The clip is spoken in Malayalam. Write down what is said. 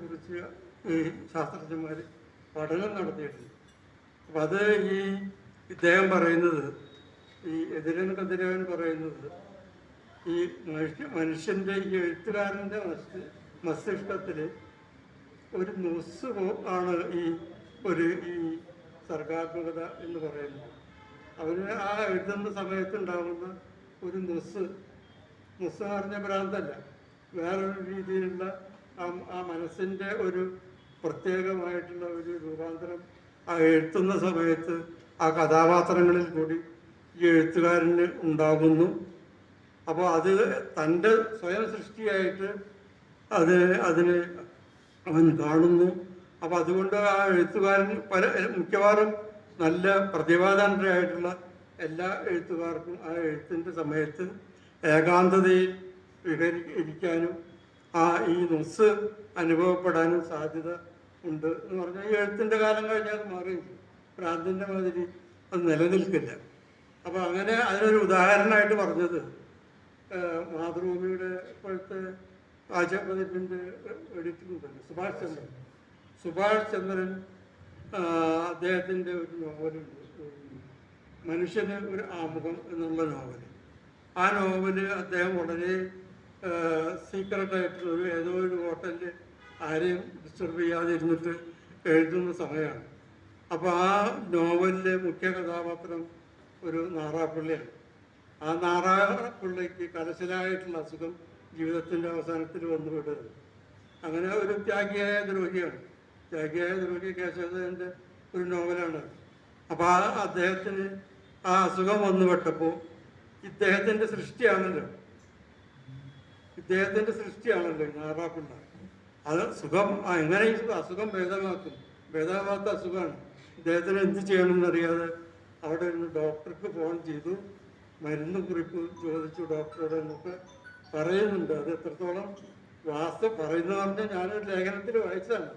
കുറിച്ച് ഈ ശാസ്ത്രജ്ഞന്മാർ പഠനം നടത്തിയിട്ടുണ്ട്. അപ്പം അത് ഇദ്ദേഹം പറയുന്നത്, ഈ കതിരവൻ പറയുന്നത്, ഈ മനുഷ്യൻ്റെ ഈ എഴുത്തുകാരൻ്റെ മസ്തിഷ്കത്തിൽ ഒരു നൊസ് ആണ് ഈ സർഗാത്മകത എന്ന് പറയുന്നത്. അവന് ആ എഴുതുന്ന സമയത്തുണ്ടാകുന്ന ഒരു നൊസ് പറഞ്ഞ ഭ്രാന്തല്ല, വേറൊരു രീതിയിലുള്ള ആ മനസ്സിൻ്റെ ഒരു പ്രത്യേകമായിട്ടുള്ള ഒരു രൂപാന്തരം ആ എഴുതുന്ന സമയത്ത് ആ കഥാപാത്രങ്ങളിൽ കൂടി ഈ എഴുത്തുകാരന് ഉണ്ടാകുന്നു. അപ്പോൾ അത് തൻ്റെ സ്വയം സൃഷ്ടിയായിട്ട് അതിനെ അവൻ കാണുന്നു. അപ്പോൾ അതുകൊണ്ട് ആ എഴുത്തുകാരൻ മിക്കവാറും നല്ല പ്രതിഭാധനരായിട്ടുള്ള എല്ലാ എഴുത്തുകാർക്കും ആ എഴുത്തിൻ്റെ സമയത്ത് ഏകാന്തതയിൽ ഇരിക്കാനും ഈ നൊസ് അനുഭവപ്പെടാനും സാധ്യത ഉണ്ട് എന്ന് പറഞ്ഞാൽ ഈ എഴുത്തിൻ്റെ കാലം കഴിഞ്ഞാൽ അത് മാറിയില്ല, ഭ്രാന്തിൻ്റെ മാതിരി അത് നിലനിൽക്കില്ല. അപ്പോൾ അങ്ങനെ അതിനൊരു ഉദാഹരണമായിട്ട് പറഞ്ഞത് മാതൃഭൂമിയുടെ ഇപ്പോഴത്തെ ആഴ്ചപ്പതിപ്പിൻ്റെ എഡിറ്റിംഗ് സുഭാഷ് ചന്ദ്രൻ അദ്ദേഹത്തിൻ്റെ ഒരു നോവലുണ്ട്, മനുഷ്യന് ഒരു ആമുഖം എന്നുള്ള നോവൽ. ആ നോവല് അദ്ദേഹം വളരെ സീക്രട്ടായിട്ടുള്ള ഏതോ ഒരു ഹോട്ടലിൽ ആരെയും ഡിസ്റ്റർബ് ചെയ്യാതെ ഇരുന്നിട്ട് എഴുതുന്ന സമയമാണ്. അപ്പോൾ ആ നോവലിലെ മുഖ്യ കഥാപാത്രം ഒരു നാറാപ്പിള്ളിയാണ്. ആ നാറാപ്പിള്ളിക്ക് കലശലായിട്ടുള്ള അസുഖം ജീവിതത്തിൻ്റെ അവസാനത്തിൽ വന്നു വിടരുത്. അങ്ങനെ ഒരു ത്യാഗിയായ ദ്രോഹിയാണ്. ത്യാഗിയായ ദ്രോഹി കേശവദേവൻ്റെ ഒരു നോവലാണ്. അപ്പോൾ അദ്ദേഹത്തിന് ആ അസുഖം വന്നു പെട്ടപ്പോൾ ഇദ്ദേഹത്തിൻ്റെ സൃഷ്ടിയാണല്ലോ നാറാപ്പിള്ള. അത് സുഖം എങ്ങനെ അസുഖം ഭേദമാകാത്ത അസുഖമാണ്. ഇദ്ദേഹത്തിന് എന്ത് ചെയ്യണമെന്നറിയാതെ അവിടെ നിന്ന് ഡോക്ടർക്ക് ഫോൺ ചെയ്തു, മരുന്ന് കുറിപ്പ് ചോദിച്ചു ഡോക്ടറോട് എന്നൊക്കെ പറയുന്നുണ്ട്. അത് എത്രത്തോളം പറയുന്നത് പറഞ്ഞാൽ ഞാനൊരു ലേഖനത്തിൽ വായിച്ചതാണ്.